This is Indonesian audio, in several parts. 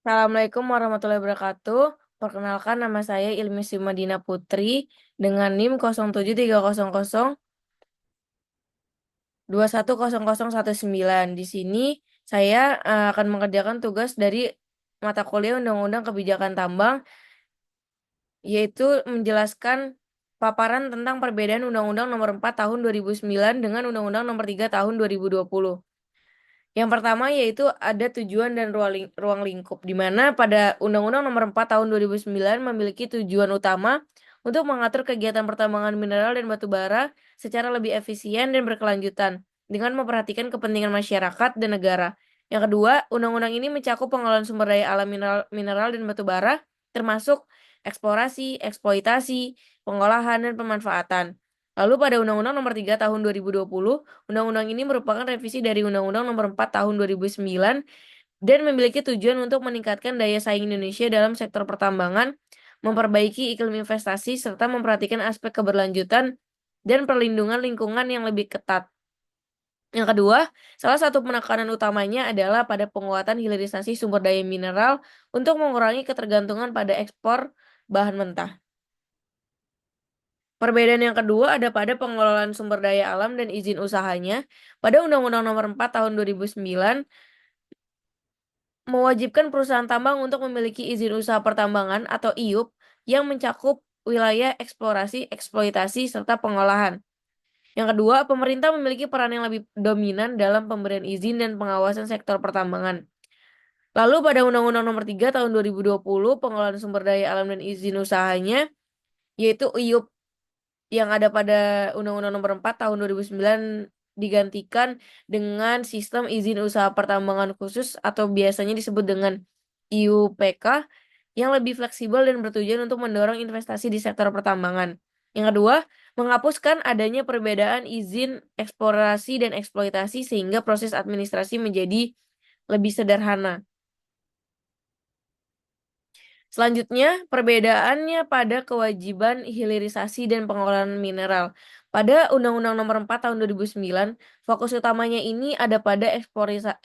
Assalamualaikum warahmatullahi wabarakatuh. Perkenalkan, nama saya Ilmi Madina Putri dengan NIM 07300210019. Di sini saya akan mengerjakan tugas dari mata kuliah Undang-Undang Kebijakan Tambang, yaitu menjelaskan paparan tentang perbedaan Undang-Undang Nomor 4 Tahun 2009 dengan Undang-Undang Nomor 3 Tahun 2020. Yang pertama yaitu ada tujuan dan ruang lingkup, di mana pada Undang-Undang Nomor 4 Tahun 2009 memiliki tujuan utama untuk mengatur kegiatan pertambangan mineral dan batu bara secara lebih efisien dan berkelanjutan dengan memperhatikan kepentingan masyarakat dan negara. Yang kedua, undang-undang ini mencakup pengelolaan sumber daya alam mineral dan batu bara, termasuk eksplorasi, eksploitasi, pengolahan, dan pemanfaatan. Lalu pada Undang-Undang Nomor 3 Tahun 2020, undang-undang ini merupakan revisi dari Undang-Undang Nomor 4 Tahun 2009 dan memiliki tujuan untuk meningkatkan daya saing Indonesia dalam sektor pertambangan, memperbaiki iklim investasi, serta memperhatikan aspek keberlanjutan dan perlindungan lingkungan yang lebih ketat. Yang kedua, salah satu penekanan utamanya adalah pada penguatan hilirisasi sumber daya mineral untuk mengurangi ketergantungan pada ekspor bahan mentah. Perbedaan yang kedua ada pada pengelolaan sumber daya alam dan izin usahanya. Pada Undang-Undang Nomor 4 Tahun 2009 mewajibkan perusahaan tambang untuk memiliki izin usaha pertambangan atau IUP yang mencakup wilayah eksplorasi, eksploitasi, serta pengolahan. Yang kedua, pemerintah memiliki peran yang lebih dominan dalam pemberian izin dan pengawasan sektor pertambangan. Lalu pada Undang-Undang Nomor 3 Tahun 2020, pengelolaan sumber daya alam dan izin usahanya, yaitu IUP yang ada pada Undang-Undang Nomor 4 Tahun 2009 digantikan dengan sistem izin usaha pertambangan khusus atau biasanya disebut dengan IUPK yang lebih fleksibel dan bertujuan untuk mendorong investasi di sektor pertambangan. Yang kedua, menghapuskan adanya perbedaan izin eksplorasi dan eksploitasi sehingga proses administrasi menjadi lebih sederhana. Selanjutnya, perbedaannya pada kewajiban hilirisasi dan pengelolaan mineral. Pada Undang-Undang Nomor 4 Tahun 2009, fokus utamanya ini ada pada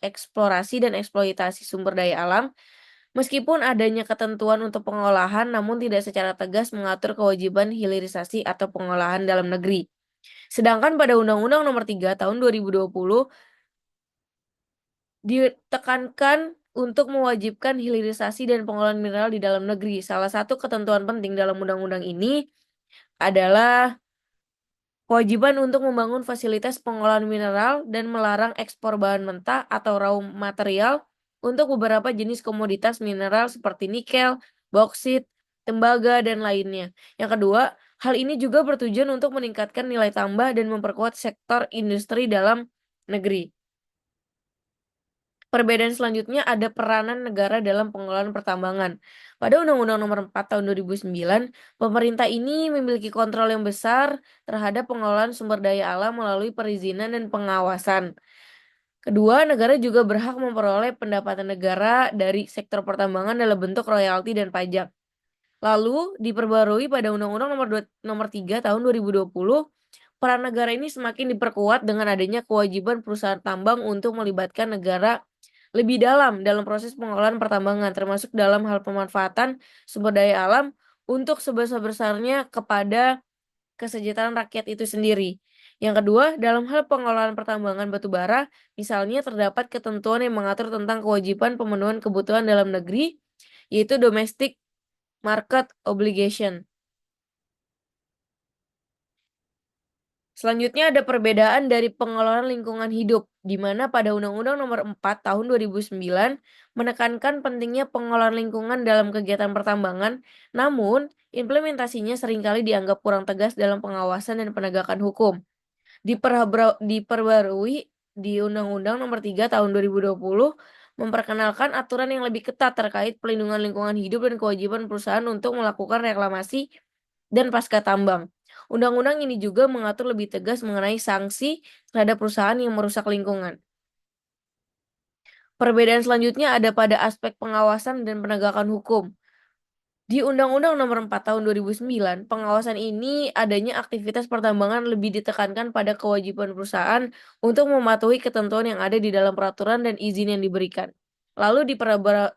eksplorasi dan eksploitasi sumber daya alam, meskipun adanya ketentuan untuk pengolahan namun tidak secara tegas mengatur kewajiban hilirisasi atau pengolahan dalam negeri. Sedangkan pada Undang-Undang Nomor 3 Tahun 2020 ditekankan untuk mewajibkan hilirisasi dan pengolahan mineral di dalam negeri. Salah satu ketentuan penting dalam undang-undang ini adalah kewajiban untuk membangun fasilitas pengolahan mineral dan melarang ekspor bahan mentah atau raw material untuk beberapa jenis komoditas mineral seperti nikel, boksit, tembaga, dan lainnya. Yang kedua, hal ini juga bertujuan untuk meningkatkan nilai tambah dan memperkuat sektor industri dalam negeri. Perbedaan selanjutnya ada peranan negara dalam pengelolaan pertambangan. Pada Undang-Undang Nomor 4 Tahun 2009, pemerintah ini memiliki kontrol yang besar terhadap pengelolaan sumber daya alam melalui perizinan dan pengawasan. Kedua, negara juga berhak memperoleh pendapatan negara dari sektor pertambangan dalam bentuk royalti dan pajak. Lalu, diperbarui pada Undang-Undang Nomor 3 Tahun 2020, peran negara ini semakin diperkuat dengan adanya kewajiban perusahaan tambang untuk melibatkan negara lebih dalam proses pengelolaan pertambangan, termasuk dalam hal pemanfaatan sumber daya alam untuk sebesar-besarnya kepada kesejahteraan rakyat itu sendiri. Yang kedua, dalam hal pengelolaan pertambangan batu bara, misalnya terdapat ketentuan yang mengatur tentang kewajiban pemenuhan kebutuhan dalam negeri, yaitu domestic market obligation. Selanjutnya ada perbedaan dari pengelolaan lingkungan hidup, di mana pada Undang-Undang Nomor 4 Tahun 2009 menekankan pentingnya pengelolaan lingkungan dalam kegiatan pertambangan, namun implementasinya seringkali dianggap kurang tegas dalam pengawasan dan penegakan hukum. Diperbarui di Undang-Undang Nomor 3 Tahun 2020 memperkenalkan aturan yang lebih ketat terkait pelindungan lingkungan hidup dan kewajiban perusahaan untuk melakukan reklamasi dan pasca tambang. Undang-undang ini juga mengatur lebih tegas mengenai sanksi terhadap perusahaan yang merusak lingkungan. Perbedaan selanjutnya ada pada aspek pengawasan dan penegakan hukum. Di Undang-Undang Nomor 4 Tahun 2009, pengawasan ini adanya aktivitas pertambangan lebih ditekankan pada kewajiban perusahaan untuk mematuhi ketentuan yang ada di dalam peraturan dan izin yang diberikan. Lalu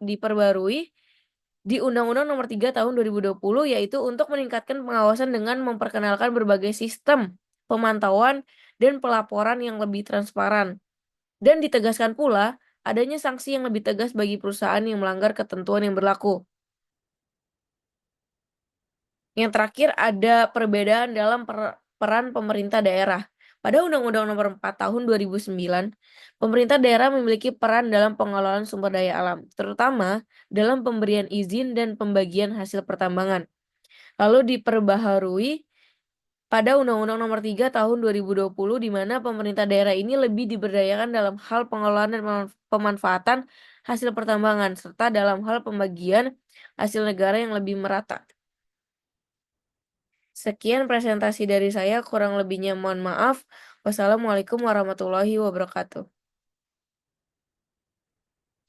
diperbarui di Undang-Undang Nomor 3 Tahun 2020, yaitu untuk meningkatkan pengawasan dengan memperkenalkan berbagai sistem pemantauan dan pelaporan yang lebih transparan. Dan ditegaskan pula adanya sanksi yang lebih tegas bagi perusahaan yang melanggar ketentuan yang berlaku. Yang terakhir ada perbedaan dalam peran pemerintah daerah. Pada Undang-Undang Nomor 4 Tahun 2009, pemerintah daerah memiliki peran dalam pengelolaan sumber daya alam, terutama dalam pemberian izin dan pembagian hasil pertambangan. Lalu diperbaharui pada Undang-Undang Nomor 3 Tahun 2020, di mana pemerintah daerah ini lebih diberdayakan dalam hal pengelolaan dan pemanfaatan hasil pertambangan, serta dalam hal pembagian hasil negara yang lebih merata. Sekian presentasi dari saya, kurang lebihnya mohon maaf. Wassalamualaikum warahmatullahi wabarakatuh.